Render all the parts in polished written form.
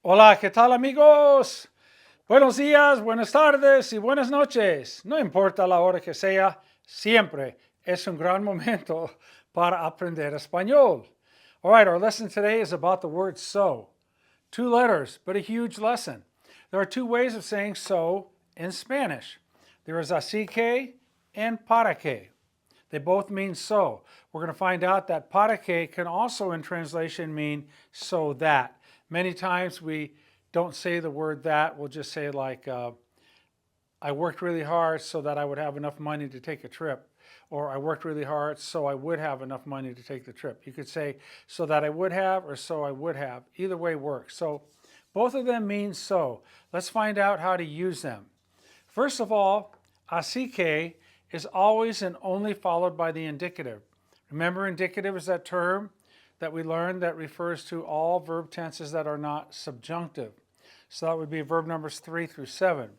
Hola, ¿qué tal amigos? Buenos días, buenas tardes y buenas noches. No importa la hora que sea, siempre es un gran momento para aprender español. All right, our lesson today is about the word so. 2 letters, but a huge lesson. There are 2 ways of saying so in Spanish. There is así que and para que. They both mean so. We're going to find out that para que can also in translation mean so that. Many times we don't say the word that, we'll just say like, I worked really hard so that I would have enough money to take a trip. Or I worked really hard so I would have enough money to take the trip. You could say so that I would have or so I would have. Either way works. So both of them mean so. Let's find out how to use them. First of all, así que is always and only followed by the indicative. Remember, indicative is that term that we learned that refers to all verb tenses that are not subjunctive. So that would be verb numbers 3 through 7.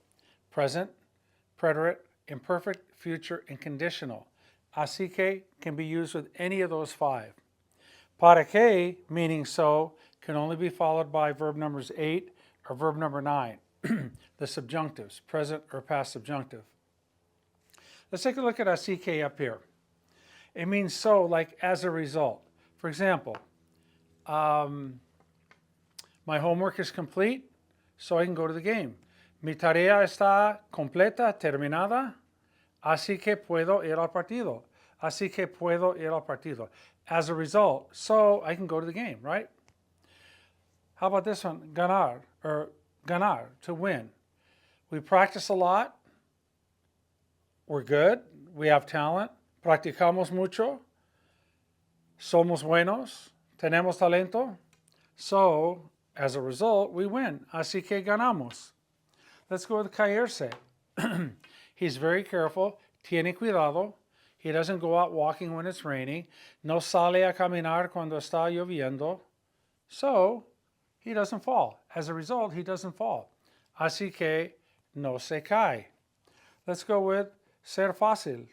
Present, preterite, imperfect, future, and conditional. Así que can be used with any of those 5. Para que, meaning so, can only be followed by verb numbers 8 or verb number 9, the subjunctives, present or past subjunctive. Let's take a look at así que up here. It means so, like as a result. For example, my homework is complete, so I can go to the game. Mi tarea está completa, terminada, así que puedo ir al partido. Así que puedo ir al partido. As a result, so I can go to the game, right? How about this one? Ganar, or ganar, to win. We practice a lot. We're good. We have talent. Practicamos mucho. Somos buenos, tenemos talento, so as a result, we win. Así que ganamos. Let's go with caerse. He's very careful, tiene cuidado. He doesn't go out walking when it's raining. No sale a caminar cuando está lloviendo. So he doesn't fall. As a result, he doesn't fall. Así que no se cae. Let's go with ser fácil.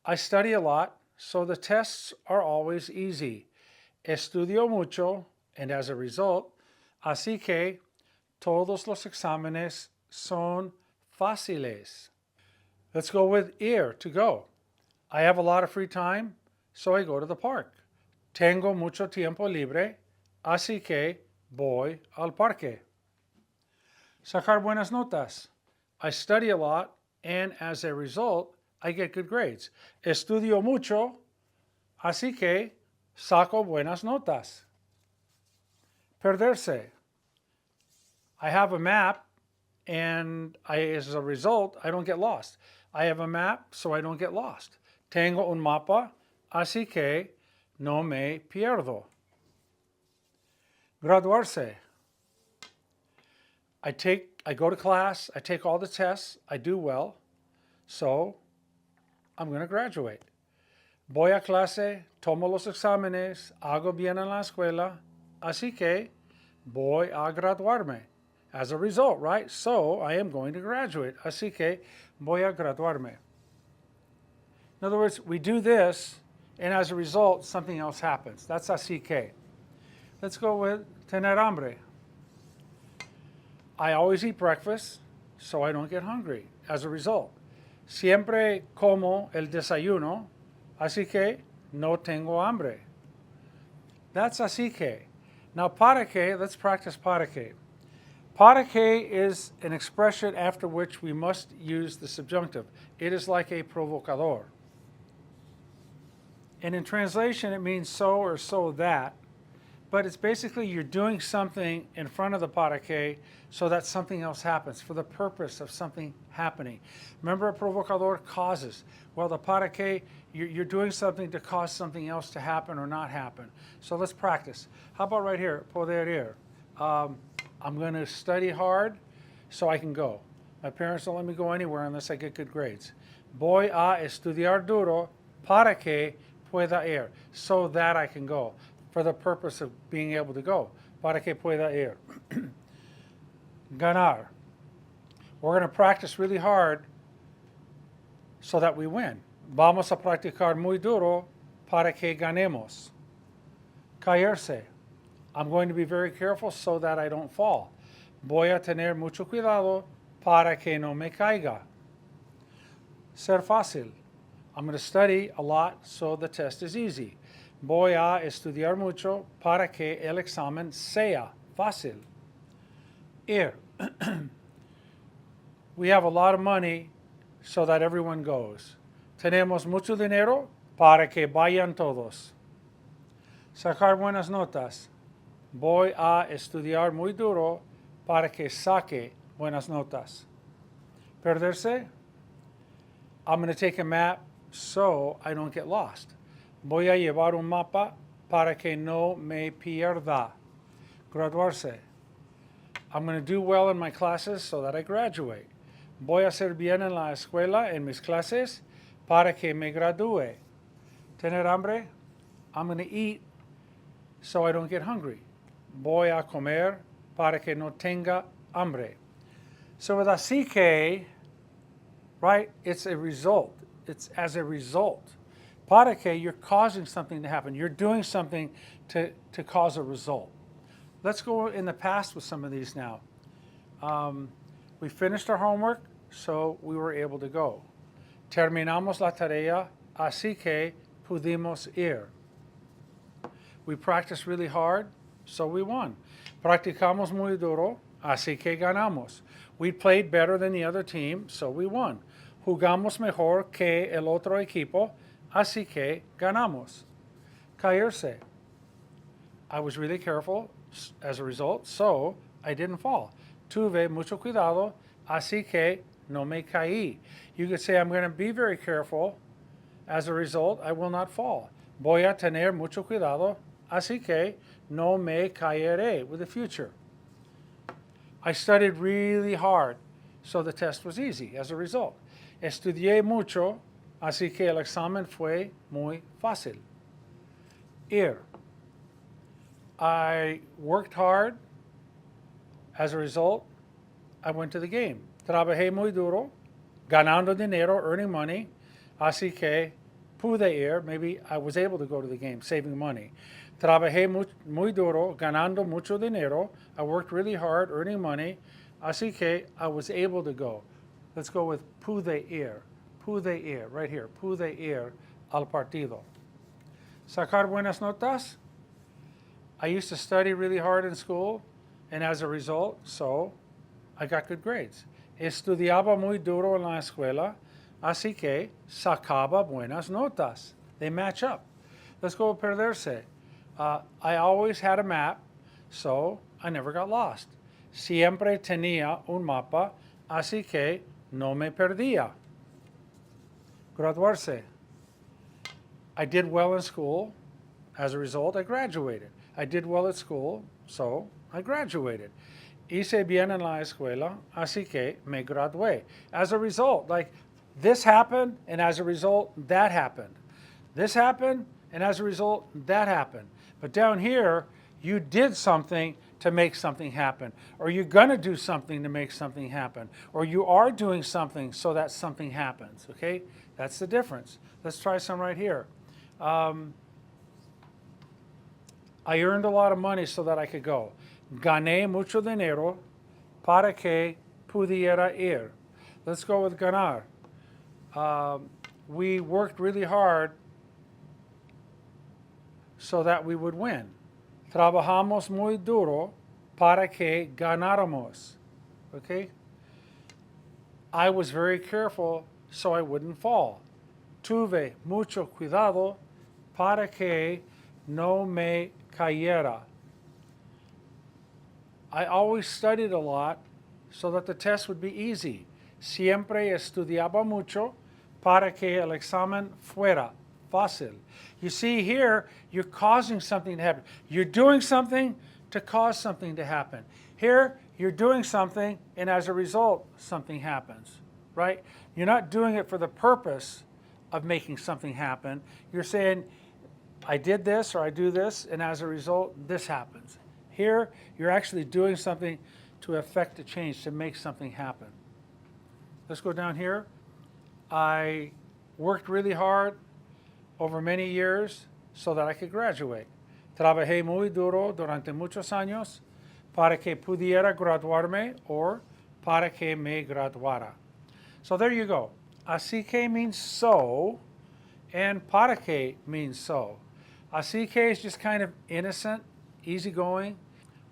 I study a lot, so the tests are always easy. Estudio mucho, and as a result, así que todos los exámenes son fáciles. Let's go with ir, to go. I have a lot of free time, so I go to the park. Tengo mucho tiempo libre, así que voy al parque. Sacar buenas notas. I study a lot, and as a result, I get good grades. Estudio mucho, así que saco buenas notas. Perderse. I have a map, and as a result, I don't get lost. I have a map, so I don't get lost. Tengo un mapa, así que no me pierdo. Graduarse. I go to class, I take all the tests, I do well, so I'm going to graduate. Voy a clase, tomo los exámenes, hago bien en la escuela, así que voy a graduarme. As a result, right? So I am going to graduate. Así que voy a graduarme. In other words, we do this, and as a result, something else happens. That's así que. Let's go with tener hambre. I always eat breakfast, so I don't get hungry. As a result, siempre como el desayuno, así que no tengo hambre. That's así que. Now, para que, let's practice para que. Para que is an expression after which we must use the subjunctive. It is like a provocador. And in translation, it means so or so that. But it's basically you're doing something in front of the para que so that something else happens for the purpose of something happening. Remember, a provocador causes. Well, the para que, you're doing something to cause something else to happen or not happen. So let's practice. How about right here, poder ir? I'm going to study hard so I can go. My parents don't let me go anywhere unless I get good grades. Voy a estudiar duro para que pueda ir, so that I can go. For the purpose of being able to go. Para que pueda ir. Ganar. We're going to practice really hard so that we win. Vamos a practicar muy duro para que ganemos. Caerse. I'm going to be very careful so that I don't fall. Voy a tener mucho cuidado para que no me caiga. Ser fácil. I'm going to study a lot so the test is easy. Voy a estudiar mucho para que el examen sea fácil. Ir. We have a lot of money so that everyone goes. Tenemos mucho dinero para que vayan todos. Sacar buenas notas. Voy a estudiar muy duro para que saque buenas notas. Perderse. I'm going to take a map so I don't get lost. Voy a llevar un mapa para que no me pierda. Graduarse. I'm going to do well in my classes so that I graduate. Voy a hacer bien en la escuela, en mis clases, para que me gradúe. Tener hambre. I'm going to eat so I don't get hungry. Voy a comer para que no tenga hambre. So with así que, right, it's a result. It's as a result. Para que, you're causing something to happen. You're doing something to cause a result. Let's go in the past with some of these now. We finished our homework, so we were able to go. Terminamos la tarea, así que pudimos ir. We practiced really hard, so we won. Practicamos muy duro, así que ganamos. We played better than the other team, so we won. Jugamos mejor que el otro equipo, así que ganamos. Caerse. I was really careful as a result, so I didn't fall. Tuve mucho cuidado, así que no me caí. You could say, I'm going to be very careful. As a result, I will not fall. Voy a tener mucho cuidado, así que no me caeré, with the future. I studied really hard, so the test was easy as a result. Estudié mucho, así que el examen fue muy fácil. Ir. I worked hard. As a result, I went to the game. Trabajé muy duro, ganando dinero, earning money, así que pude ir. Maybe I was able to go to the game, saving money. Trabajé muy duro, ganando mucho dinero. I worked really hard, earning money, así que I was able to go. Let's go with pude ir. Pude ir, right here. Pude ir al partido. Sacar buenas notas. I used to study really hard in school, and as a result, so I got good grades. Estudiaba muy duro en la escuela, así que sacaba buenas notas. They match up. Let's go with perderse. I always had a map, so I never got lost. Siempre tenía un mapa, así que no me perdía. Graduarse. I did well in school. As a result, I graduated. I did well at school, so I graduated. Hice bien en la escuela, así que me gradué. As a result, like this happened, and as a result, that happened. This happened, and as a result, that happened. But down here, you did something to make something happen, or you're going to do something to make something happen, or you are doing something so that something happens, okay? That's the difference. Let's try some right here. I earned a lot of money so that I could go. Gané mucho dinero para que pudiera ir. Let's go with ganar. We worked really hard so that we would win. Trabajamos muy duro para que ganáramos. Okay? I was very careful so I wouldn't fall. Tuve mucho cuidado para que no me cayera. I always studied a lot so that the test would be easy. Siempre estudiaba mucho para que el examen fuera fácil. You see here, you're causing something to happen. You're doing something to cause something to happen. Here, you're doing something, and as a result, something happens, right? You're not doing it for the purpose of making something happen. You're saying, I did this or I do this, and as a result, this happens. Here, you're actually doing something to affect a change, to make something happen. Let's go down here. I worked really hard over many years so that I could graduate. Trabajé muy duro durante muchos años para que pudiera graduarme or para que me graduara. So there you go. Así que means so, and para que means so. Así que is just kind of innocent, easygoing.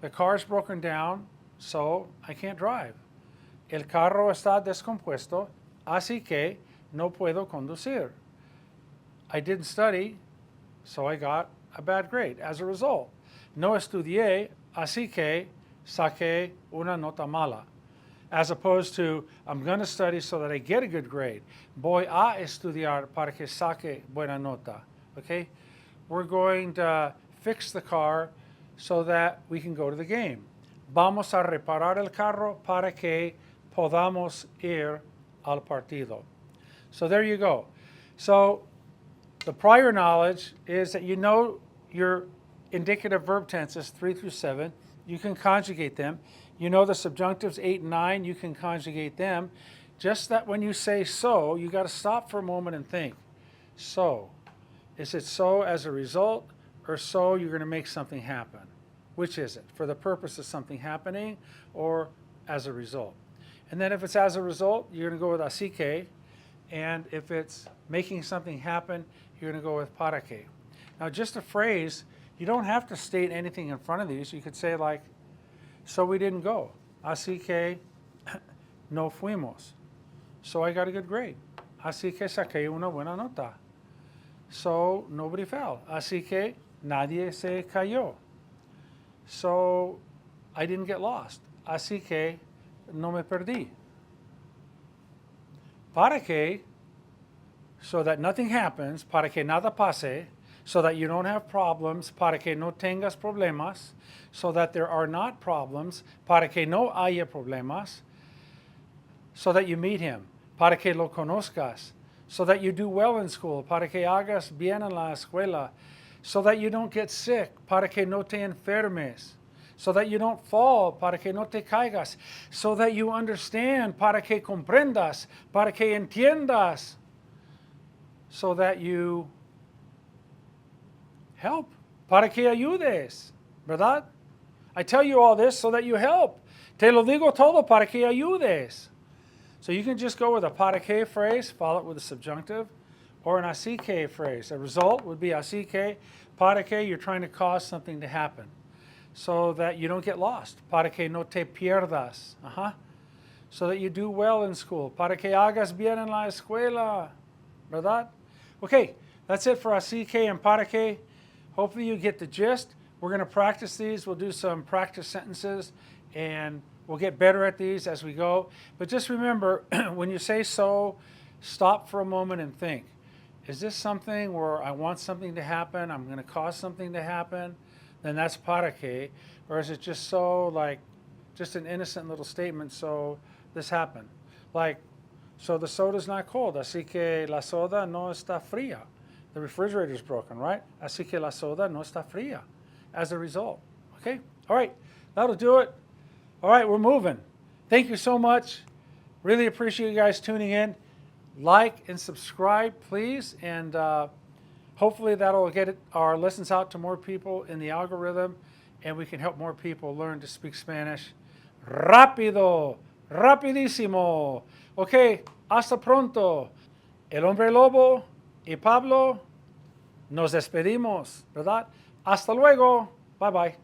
The car's broken down, so I can't drive. El carro está descompuesto, así que no puedo conducir. I didn't study, so I got a bad grade as a result. No estudié, así que saqué una nota mala. As opposed to, I'm going to study so that I get a good grade. Voy a estudiar para que saque buena nota. Okay? We're going to fix the car so that we can go to the game. Vamos a reparar el carro para que podamos ir al partido. So there you go. So the prior knowledge is that you know your indicative verb tenses 3 through 7. You can conjugate them. You know the subjunctives 8 and 9. You can conjugate them. Just that when you say so, you got to stop for a moment and think. So, is it so as a result, or so you're going to make something happen? Which is it? For the purpose of something happening, or as a result? And then if it's as a result, you're going to go with así que. And if it's making something happen, you're going to go with para que. Now, just a phrase, you don't have to state anything in front of these. You could say like, so we didn't go. Así que no fuimos. So I got a good grade. Así que saqué una buena nota. So nobody fell. Así que nadie se cayó. So I didn't get lost. Así que no me perdí. Para que, so that nothing happens, para que nada pase, so that you don't have problems, para que no tengas problemas, so that there are not problems, para que no haya problemas, so that you meet him, para que lo conozcas, so that you do well in school, para que hagas bien en la escuela, so that you don't get sick, para que no te enfermes, so that you don't fall, para que no te caigas, so that you understand, para que comprendas, para que entiendas, so that you help, para que ayudes, ¿verdad? I tell you all this so that you help. Te lo digo todo para que ayudes. So you can just go with a para que phrase, follow it with a subjunctive, or an así que phrase. A result would be así que. Para que, you're trying to cause something to happen so that you don't get lost. Para que no te pierdas. So that you do well in school. Para que hagas bien en la escuela. ¿Verdad? Okay, that's it for así que and para que. Hopefully you get the gist. We're going to practice these. We'll do some practice sentences, and we'll get better at these as we go. But just remember, when you say so, stop for a moment and think. Is this something where I want something to happen? I'm going to cause something to happen? Then that's para que. Or is it just so, like, just an innocent little statement, so this happened? Like, so the soda's not cold, así que la soda no está fría. The refrigerator's broken, right? Así que la soda no está fría as a result. Okay? All right. That'll do it. All right, we're moving. Thank you so much. Really appreciate you guys tuning in. Like and subscribe, please. And hopefully that'll get our lessons out to more people in the algorithm, and we can help more people learn to speak Spanish. Rápido. Rapidísimo. Okay. Hasta pronto. El hombre lobo y Pablo, nos despedimos, ¿verdad? Hasta luego. Bye bye.